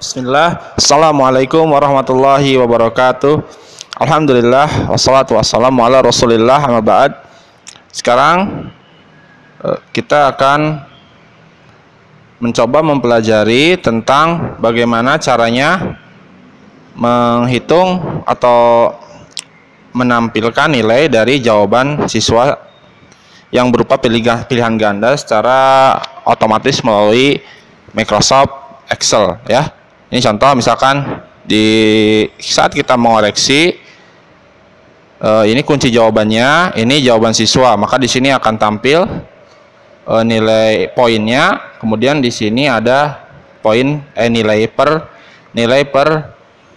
Bismillah. Assalamualaikum warahmatullahi wabarakatuh. Alhamdulillah wassalatu wassalamu ala Rasulillah amma ba'd. Sekarang kita akan mencoba mempelajari tentang bagaimana caranya menghitung atau menampilkan nilai dari jawaban siswa yang berupa pilihan ganda secara otomatis melalui Microsoft Excel ya. Ini contoh misalkan di saat kita mengoreksi ini kunci jawabannya, ini jawaban siswa, maka di sini akan tampil nilai poinnya, kemudian di sini ada poin nilai per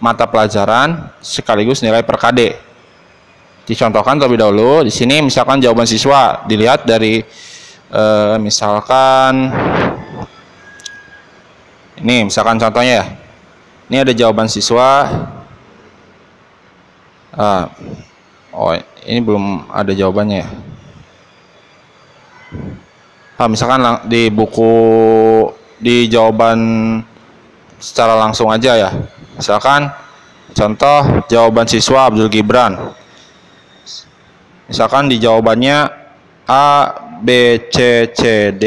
mata pelajaran sekaligus nilai per KD. Dicontohkan terlebih dahulu. Di sini misalkan jawaban siswa dilihat dari misalkan ini misalkan contohnya ya. Ini ada jawaban siswa. Oh, ini belum ada jawabannya ya. Misalkan di buku di jawaban secara langsung aja ya. Misalkan contoh jawaban siswa Abdul Gibran. Misalkan di jawabannya A, B, C, C, D.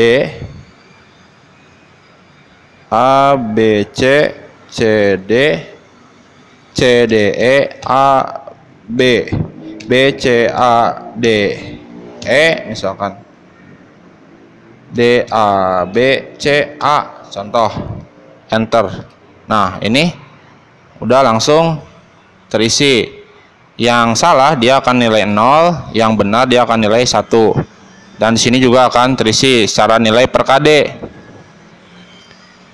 A, B, C, C, D, C, D, E, A, B, B, C, A, D, E, misalkan D, A, B, C, A, contoh, enter. Nah, ini udah langsung terisi. Yang salah dia akan nilai 0, yang benar dia akan nilai 1. Dan di sini juga akan terisi secara nilai per KD.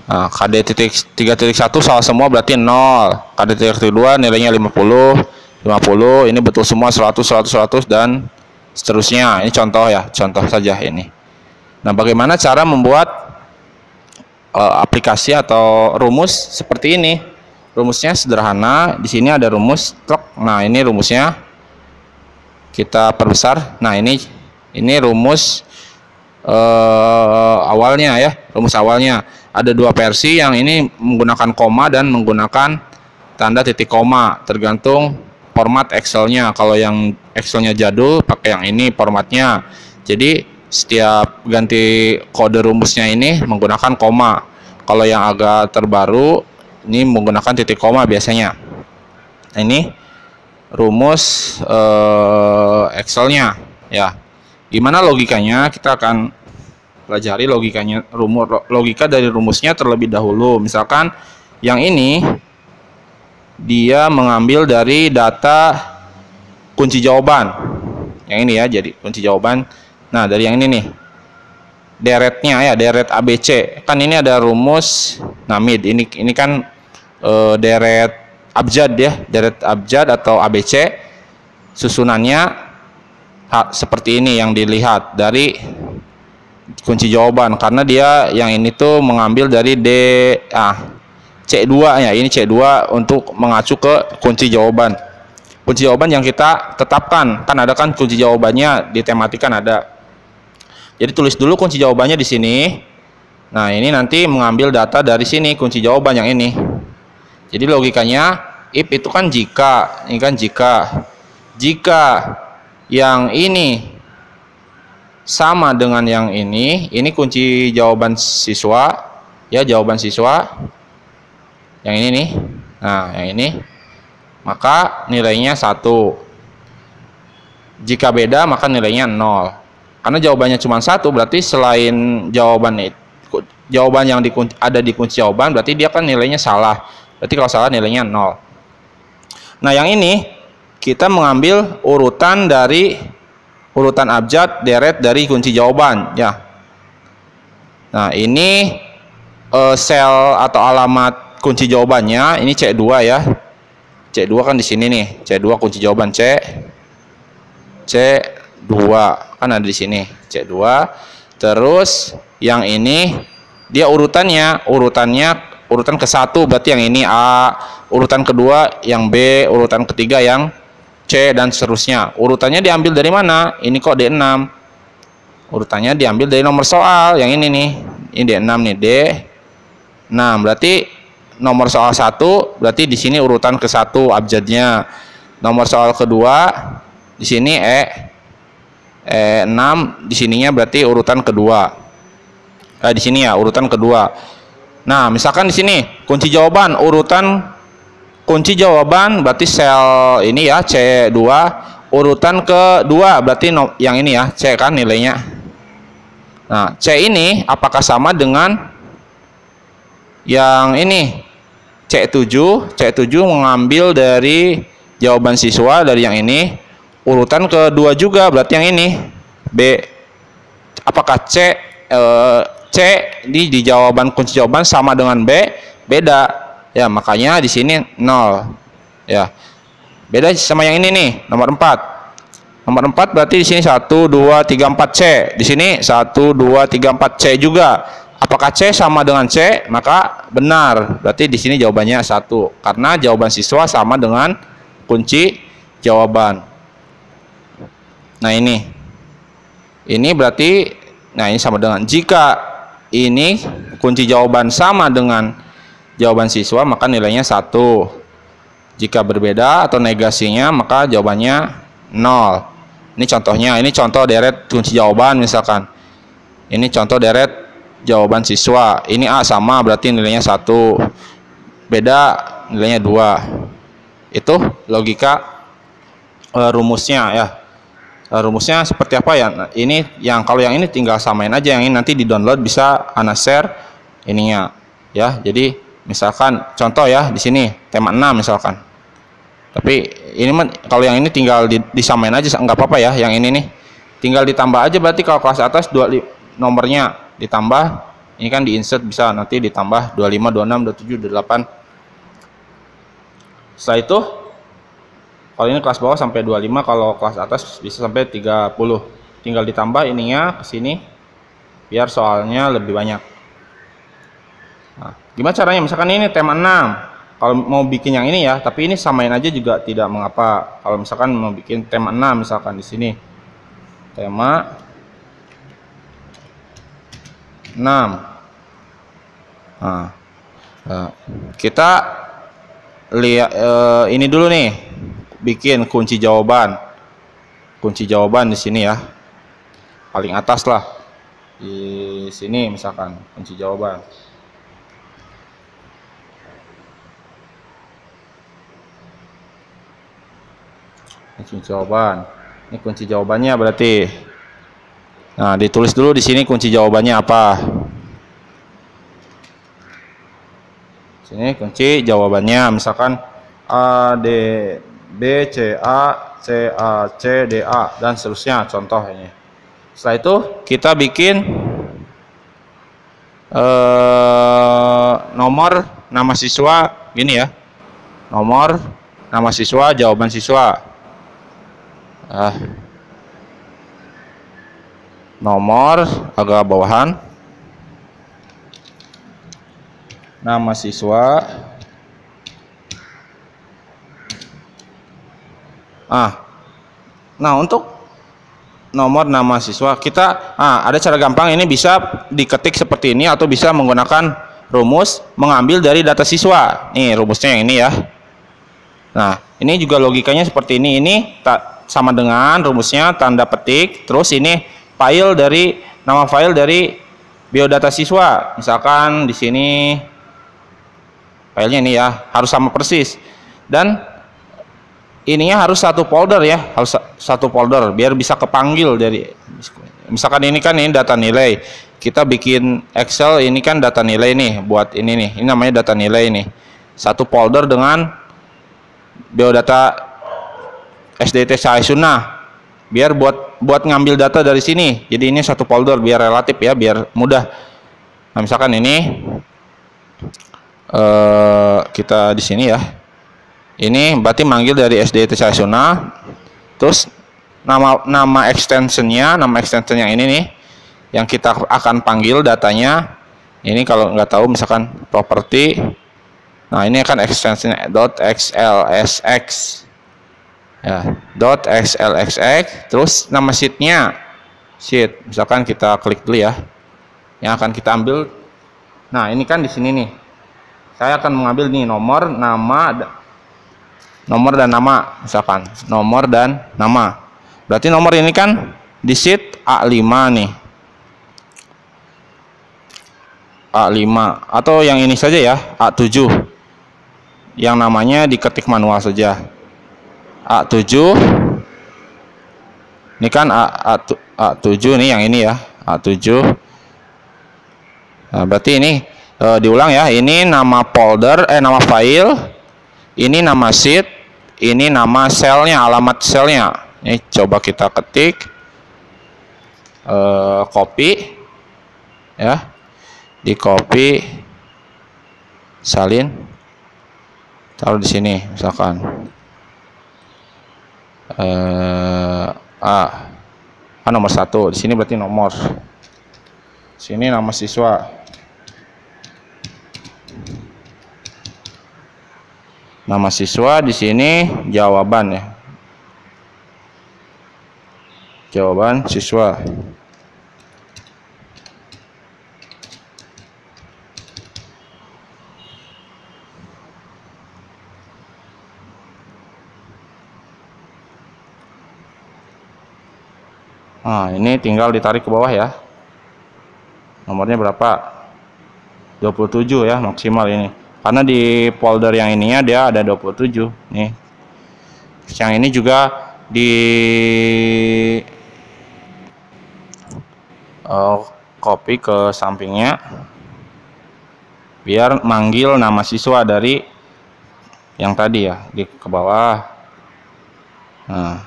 Nah, KD titik 3.1 salah semua berarti 0. KD titik 2 nilainya 50, ini betul semua 100, 100, 100 dan seterusnya. Ini contoh ya, contoh saja ini. Nah, bagaimana cara membuat aplikasi atau rumus seperti ini? Rumusnya sederhana. Di sini ada rumus truk. Nah, ini rumusnya kita perbesar. Nah, ini rumus awalnya ya, rumus awalnya. Ada dua versi, yang ini menggunakan koma dan menggunakan tanda titik koma, tergantung format Excel-nya. Kalau yang Excel-nya jadul pakai yang ini formatnya. Jadi setiap ganti kode rumusnya ini menggunakan koma. Kalau yang agak terbaru ini menggunakan titik koma biasanya. Nah, ini rumus Excel-nya ya. Gimana logikanya? Kita akan pelajari logikanya, logika dari rumusnya terlebih dahulu. Misalkan yang ini dia mengambil dari data kunci jawaban. Yang ini ya, jadi kunci jawaban. Nah, dari yang ini nih. Deretnya ya, deret ABC. Kan ini ada rumus Namid. Ini kan deret abjad ya, deret abjad atau ABC. Susunannya seperti ini yang dilihat dari kunci jawaban, karena dia yang ini tuh mengambil dari C2 ya, ini C2 untuk mengacu ke kunci jawaban. Kunci jawaban yang kita tetapkan, kan ada kan kunci jawabannya ditematikan ada. Jadi tulis dulu kunci jawabannya di sini. Nah, ini nanti mengambil data dari sini kunci jawaban yang ini. Jadi logikanya if itu kan jika, ini kan jika yang ini sama dengan yang ini kunci jawaban siswa ya, jawaban siswa yang ini nih. Nah, yang ini maka nilainya 1. Jika beda maka nilainya 0. Karena jawabannya cuma 1, berarti selain jawaban yang ada di kunci jawaban, berarti dia kan nilainya salah. Berarti kalau salah nilainya 0. Nah, yang ini kita mengambil urutan abjad deret dari kunci jawaban ya. Nah, ini sel atau alamat kunci jawabannya ini C2 ya. C2 kan di sini nih. C2 kunci jawaban C2 kan ada di sini C2. Terus yang ini dia urutan ke-1, berarti yang ini A, urutan kedua yang B, urutan ketiga yang C dan seterusnya. Urutannya diambil dari mana? Ini kok D6. Urutannya diambil dari nomor soal yang ini nih. Ini D6 nih, D. Nah, berarti nomor soal 1 berarti di sini urutan ke 1 abjadnya. Nomor soal kedua di sini E6, di sininya berarti urutan kedua. Di sini ya urutan kedua. Nah, misalkan di sini kunci jawaban berarti sel ini ya C2, urutan kedua berarti yang ini ya C kan nilainya. Nah, C ini apakah sama dengan yang ini C7 mengambil dari jawaban siswa dari yang ini, urutan kedua juga berarti yang ini B. Apakah C di jawaban kunci jawaban sama dengan B? Beda ya, makanya di sini 0 ya. Beda sama yang ini nih, nomor 4 berarti di sini 1 2 3 4 C, di sini 1 2 3 4 C juga. Apakah C sama dengan C? Maka benar. Berarti di sini jawabannya 1 karena jawaban siswa sama dengan kunci jawaban. Nah, ini berarti ini sama dengan, jika ini kunci jawaban sama dengan jawaban siswa maka nilainya 1. Jika berbeda atau negasinya maka jawabannya 0. Ini contohnya, ini contoh deret kunci jawaban misalkan. Ini contoh deret jawaban siswa, ini A sama berarti nilainya 1, beda nilainya 2. Itu logika rumusnya ya. Rumusnya seperti apa ya? Nah, ini yang kalau yang ini tinggal samain aja, yang ini nanti di download bisa Ana share ininya ya. Jadi misalkan contoh ya di sini tema 6 misalkan. Tapi ini kalau yang ini tinggal disamain aja nggak apa-apa ya. Yang ini nih tinggal ditambah aja, berarti kalau kelas atas nomornya ditambah, ini kan di insert bisa nanti ditambah 25 26 27 28. Setelah itu kalau ini kelas bawah sampai 25, kalau kelas atas bisa sampai 30. Tinggal ditambah ininya ke sini biar soalnya lebih banyak. Nah, gimana caranya? Misalkan ini tema 6, kalau mau bikin yang ini ya, tapi ini samain aja juga tidak mengapa. Kalau misalkan mau bikin tema 6 misalkan di sini tema 6. Nah, kita lihat ini dulu nih, bikin kunci jawaban di sini ya, paling atas lah di sini misalkan kunci jawaban. Ini kunci jawabannya berarti. Nah, ditulis dulu di sini kunci jawabannya apa. Sini kunci jawabannya misalkan A D B C A C A C D A dan seterusnya contoh ini. Setelah itu kita bikin nomor nama siswa gini ya. Nomor nama siswa, jawaban siswa. Nomor agak bawahan, nama siswa, nah untuk nomor nama siswa kita ada cara gampang, ini bisa diketik seperti ini atau bisa menggunakan rumus mengambil dari data siswa. Nih rumusnya yang ini ya. Nah, ini juga logikanya seperti ini. Ini sama dengan rumusnya tanda petik, terus ini nama file dari biodata siswa. Misalkan di sini filenya ini ya, harus sama persis. Dan ininya harus satu folder ya, harus satu folder biar bisa kepanggil dari. Misalkan ini kan ini data nilai. Kita bikin Excel, ini kan data nilai nih, buat ini nih. Ini namanya data nilai nih. Satu folder dengan biodata SDT Saisuna. Biar buat ngambil data dari sini, jadi ini satu folder biar relatif ya, biar mudah. Nah, misalkan ini kita di sini ya, ini berarti manggil dari SDT Saisuna, terus nama extensionnya yang ini nih, yang kita akan panggil datanya. Ini kalau nggak tahu misalkan property, nah ini akan extensionnya .xlsx ya, .xlsx, terus nama sheetnya misalkan kita klik dulu ya, yang akan kita ambil. Nah, ini kan di sini nih Saya akan mengambil nih nomor, dan nama, misalkan nomor dan nama. Berarti nomor ini kan di sheet A5 nih. A5 atau yang ini saja ya, A7. Yang namanya diketik manual saja. A7. Ini kan A7 nih, yang ini ya, A7. Nah, berarti ini diulang ya. Ini nama folder, nama file. Ini nama sheet. Ini nama selnya, alamat selnya. Ini coba kita ketik, copy, ya, di copy, salin, taruh di sini, misalkan nomor 1 di sini, berarti nomor. Sini nama siswa. Nama siswa di sini jawaban ya. Jawaban siswa. Nah, ini tinggal ditarik ke bawah ya. Nomornya berapa? 27 ya maksimal ini. Karena di folder yang ininya dia ada 27 nih. Yang ini juga di copy ke sampingnya biar manggil nama siswa dari yang tadi ya, di ke bawah. Nah,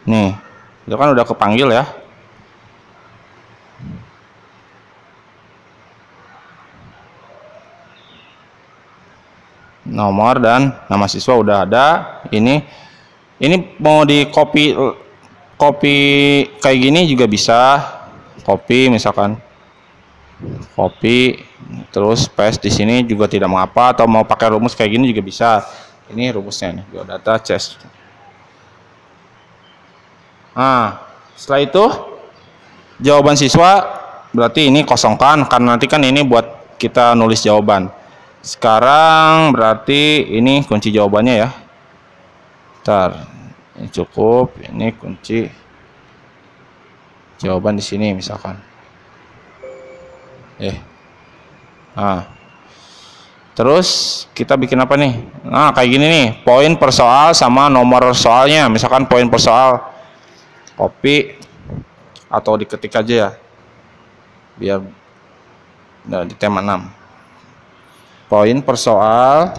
nih itu kan udah kepanggil ya. Nomor dan nama siswa udah ada. Ini mau di copy kayak gini juga bisa. Copy, misalkan copy terus paste di sini juga tidak mengapa, atau mau pakai rumus kayak gini juga bisa. Ini rumusnya nih, biodata chest. Nah, setelah itu jawaban siswa berarti ini kosongkan, karena nanti kan ini buat kita nulis jawaban. Sekarang berarti ini kunci jawabannya ya. Ntar, ini cukup. Ini kunci jawaban di sini misalkan. Nah, terus kita bikin apa nih? Nah, kayak gini nih, poin per soal sama nomor soalnya. Misalkan poin per soal, copy atau diketik aja ya, biar di tema 6. Poin per soal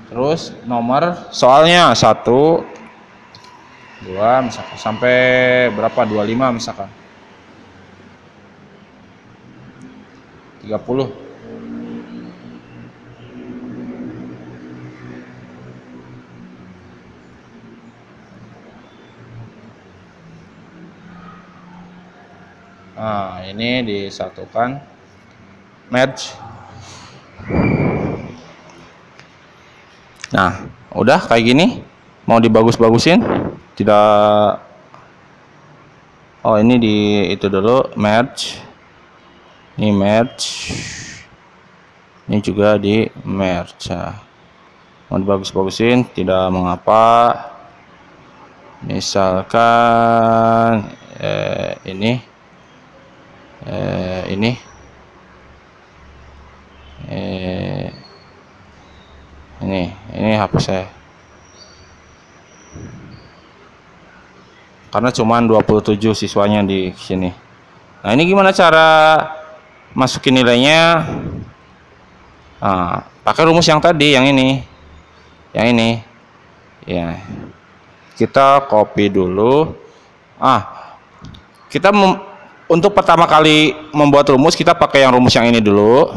terus nomor soalnya 1 2 misalkan, sampai berapa, 25 misalkan, 30. Nah, ini disatukan, merge. Nah, udah kayak gini. Mau dibagus-bagusin? Tidak. Oh, ini di itu dulu, merge. Ini merge. Ini juga di merge. Nah, mau dibagus-bagusin? Tidak mengapa. Misalkan ini. Ini hapus saya karena cuman 27 siswanya di sini. Nah, ini gimana cara masukin nilainya? Nah, pakai rumus yang tadi, yang ini ya. Kita copy dulu. Kita untuk pertama kali membuat rumus, kita pakai yang rumus yang ini dulu.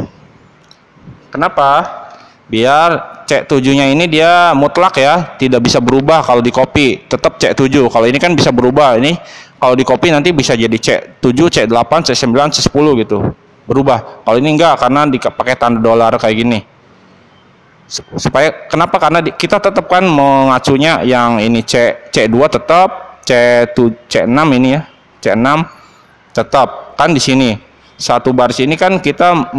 Kenapa? Biar C7-nya ini dia mutlak ya, tidak bisa berubah kalau di copy, tetap C7. Kalau ini kan bisa berubah. Ini kalau di copy nanti bisa jadi C7, C8, C9, C10 gitu. Berubah. Kalau ini enggak, karena dipakai tanda dolar kayak gini. Supaya kenapa? Karena kita tetap kan mengacunya yang ini C2 tetap, C6 ini ya, C6 tetap kan di sini. Satu baris ini kan kita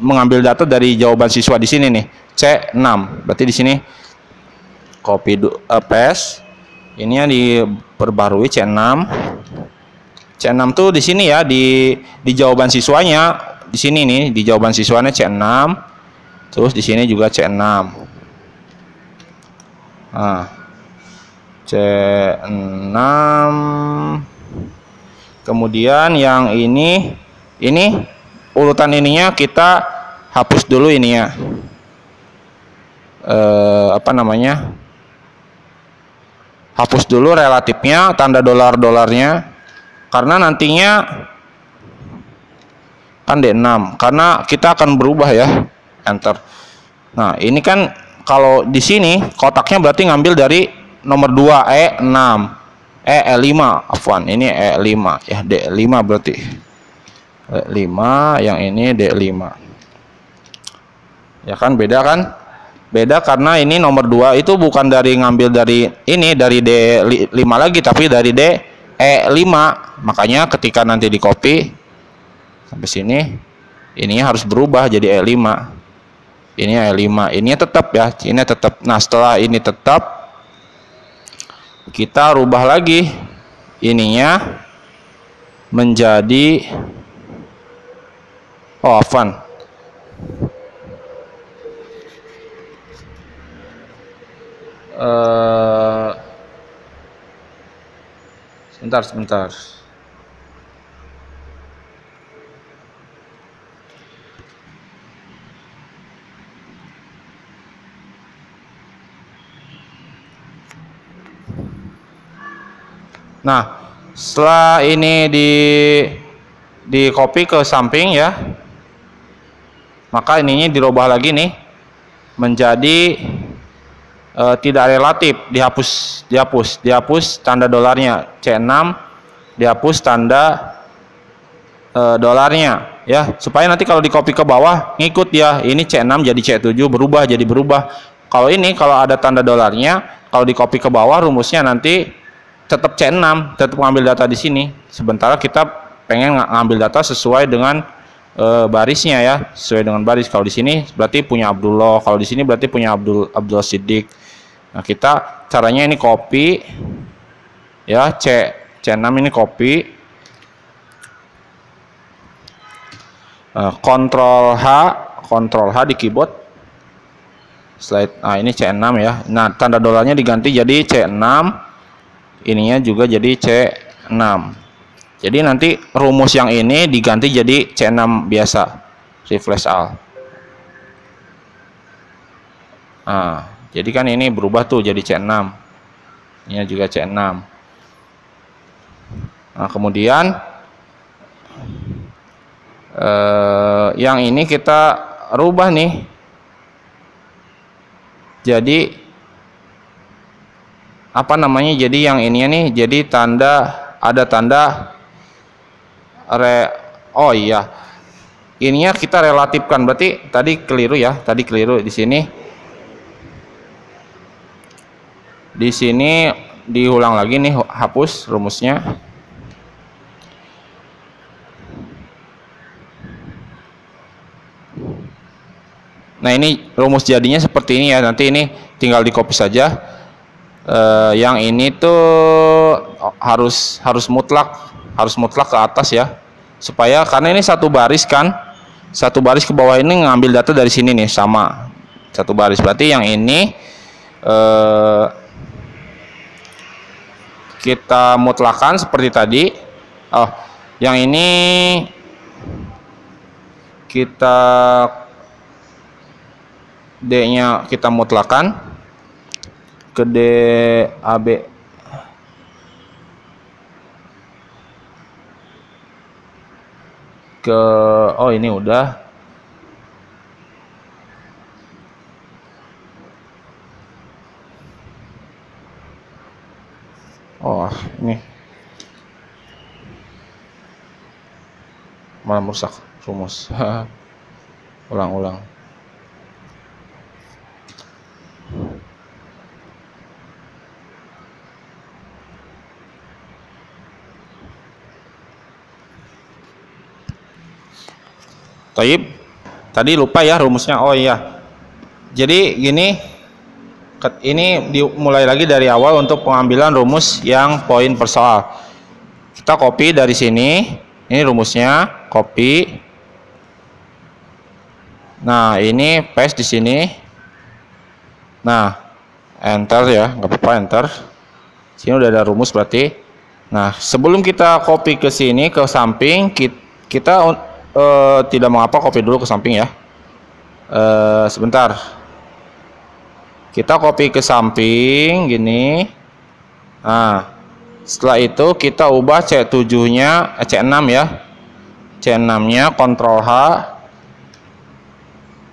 mengambil data dari jawaban siswa di sini nih, C6. Berarti di sini copy paste. Ini yang diperbarui C6. C6 tuh di sini ya, di jawaban siswanya di sini nih, di jawaban siswanya C6. Terus di sini juga C6. Nah, C6. Kemudian yang ini urutan ininya kita hapus dulu ininya. Apa namanya? Hapus dulu relatifnya, tanda dolarnya. Karena nantinya kan D6. Karena kita akan berubah ya. Enter. Nah, ini kan kalau di sini kotaknya berarti ngambil dari nomor 2 E6. E5 afwan, ini E5 ya, D5 berarti. E5, yang ini D5. Ya kan beda kan? Beda karena ini nomor 2 itu bukan dari ngambil dari ini dari D5 lagi, tapi dari E5. Makanya ketika nanti di copy sampai sini, ininya harus berubah jadi E5. Ini E5, ini tetap ya, ini tetap. Nah, setelah ini tetap, kita rubah lagi ininya menjadi afwan. Sebentar. Nah, setelah ini di copy ke samping ya, maka ininya dirubah lagi nih menjadi tidak relatif, dihapus tanda dolarnya C6, dihapus tanda dolarnya ya, supaya nanti kalau di copy ke bawah ngikut ya, ini C6 jadi C7, berubah. Kalau ada tanda dolarnya, kalau di copy ke bawah rumusnya nanti tetap C6, tetap ngambil data di sini. Sementara kita pengen ngambil data sesuai dengan barisnya ya, sesuai dengan baris. Kalau di sini berarti punya Abdullah, kalau di sini berarti punya Abdul Siddiq. Nah, kita caranya ini copy ya, C6 ini copy, Ctrl H di keyboard slide. Nah, ini C6 ya. Nah, tanda dolarnya diganti jadi C6, ininya juga jadi C6. Jadi nanti rumus yang ini diganti jadi C6 biasa, refresh all. Nah, jadi kan ini berubah tuh jadi C6. Ini juga C6. Nah, kemudian yang ini kita rubah nih. Jadi apa namanya? Jadi yang ini nih, jadi ada tanda oh iya. Ininya kita relatifkan, berarti tadi keliru ya. Tadi keliru di sini. Di sini diulang lagi nih, hapus rumusnya. Nah, ini rumus jadinya seperti ini ya. Nanti ini tinggal di copy saja. Yang ini tuh harus mutlak ke atas ya. Supaya karena ini satu baris kan. Satu baris ke bawah ini ngambil data dari sini nih, sama. Satu baris. Berarti yang ini kita mutlakan seperti tadi. Oh, yang ini kita D-nya kita mutlakan ke DAB. Oh, ini udah. Oh, ini malah merusak rumus. Ulang. Toib. Tadi lupa ya rumusnya. Oh iya. Jadi gini, ini dimulai lagi dari awal untuk pengambilan rumus yang poin per soal. Kita copy dari sini. Ini rumusnya, copy. Nah, ini paste di sini. Nah, enter ya, nggak apa-apa enter. Sini udah ada rumus berarti. Nah, sebelum kita copy ke sini ke samping, kita tidak mengapa copy dulu ke samping ya. Sebentar. Kita copy ke samping gini. Nah, setelah itu kita ubah C7-nya, C6 ya. C6-nya Ctrl H.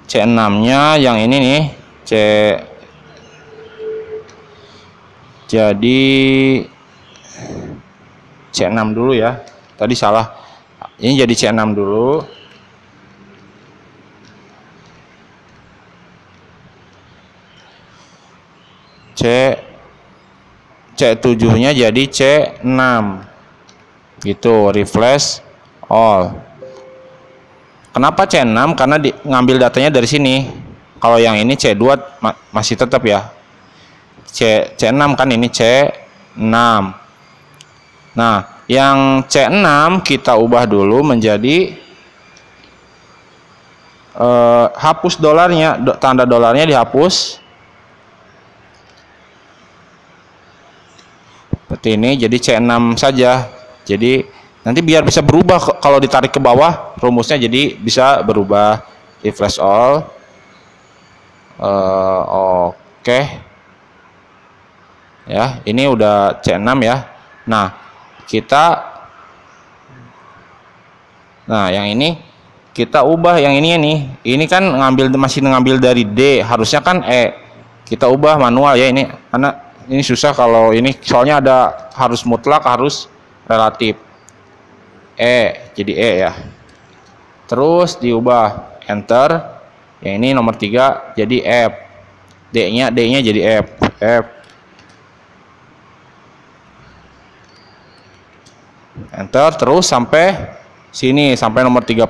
C6-nya yang ini nih, jadi C6 dulu ya. Tadi salah. Ini jadi C6 dulu. C7-nya jadi C6. Gitu, refresh all. Kenapa C6? Karena ngambil datanya dari sini. Kalau yang ini C2 masih tetap ya. C6 kan ini C6. Nah, yang C6 kita ubah dulu menjadi hapus dolarnya, tanda dolarnya dihapus. Seperti ini, jadi C6 saja. Jadi nanti biar bisa berubah kalau ditarik ke bawah rumusnya, jadi bisa berubah. Refresh all. Oke. Ya, ini udah C6 ya. Nah, yang ini kita ubah, yang ini nih. Ini kan masih ngambil dari D, harusnya kan E. Kita ubah manual ya ini. Karena ini susah kalau ini, soalnya ada harus mutlak, harus relatif. E, jadi E ya. Terus diubah, enter. Yang ini nomor 3 jadi F. D-nya jadi F. Enter terus sampai sini, sampai nomor 30.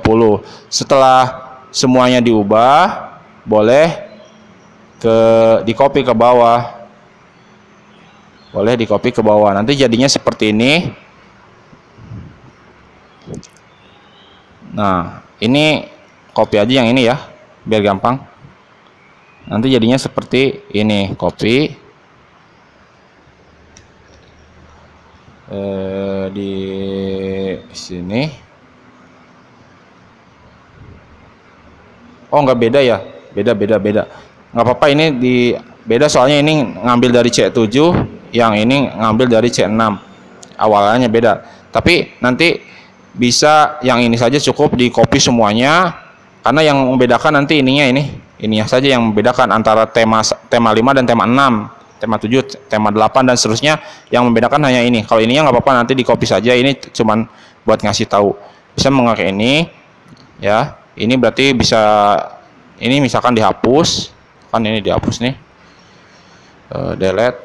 Setelah semuanya diubah, boleh di copy ke bawah. Nanti jadinya seperti ini. Nah, ini copy aja yang ini ya, biar gampang. Nanti jadinya seperti ini, copy. Di sini. Oh, nggak beda ya, beda. Nggak apa-apa, ini beda soalnya ini ngambil dari C7, yang ini ngambil dari C6. Awalnya beda, tapi nanti bisa yang ini saja cukup di copy semuanya, karena yang membedakan nanti ininya saja yang membedakan antara tema 5 dan tema 6, tema 7, tema 8 dan seterusnya. Yang membedakan hanya ini. Kalau ininya nggak apa-apa, nanti di copy saja. Ini cuman buat ngasih tahu. Bisa memakai ini ya. Ini berarti bisa, ini misalkan dihapus, kan ini dihapus nih, delete,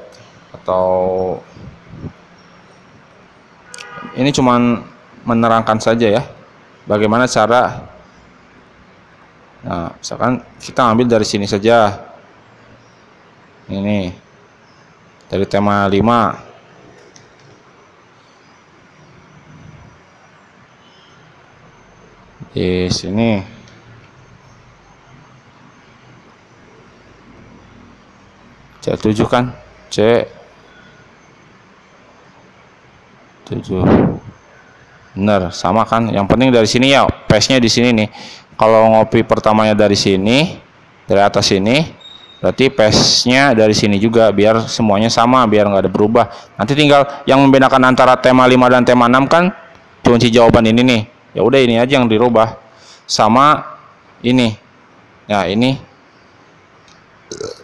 atau ini cuman menerangkan saja ya bagaimana cara. Nah, misalkan kita ambil dari sini saja, ini dari tema 5. Di sini C7 kan, C7 bener, sama kan. Yang penting dari sini ya, paste-nya di sini nih. Kalau ngopi pertamanya dari sini, dari atas sini, berarti paste-nya dari sini juga, biar semuanya sama, biar nggak ada berubah. Nanti tinggal yang membedakan antara tema 5 dan tema 6 kan kunci jawaban ini nih. Ya udah, ini aja yang dirubah sama ini. Ya, ini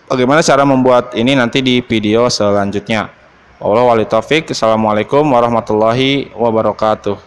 bagaimana cara membuat ini nanti di video selanjutnya. Wallahualam. Assalamualaikum warahmatullahi wabarakatuh.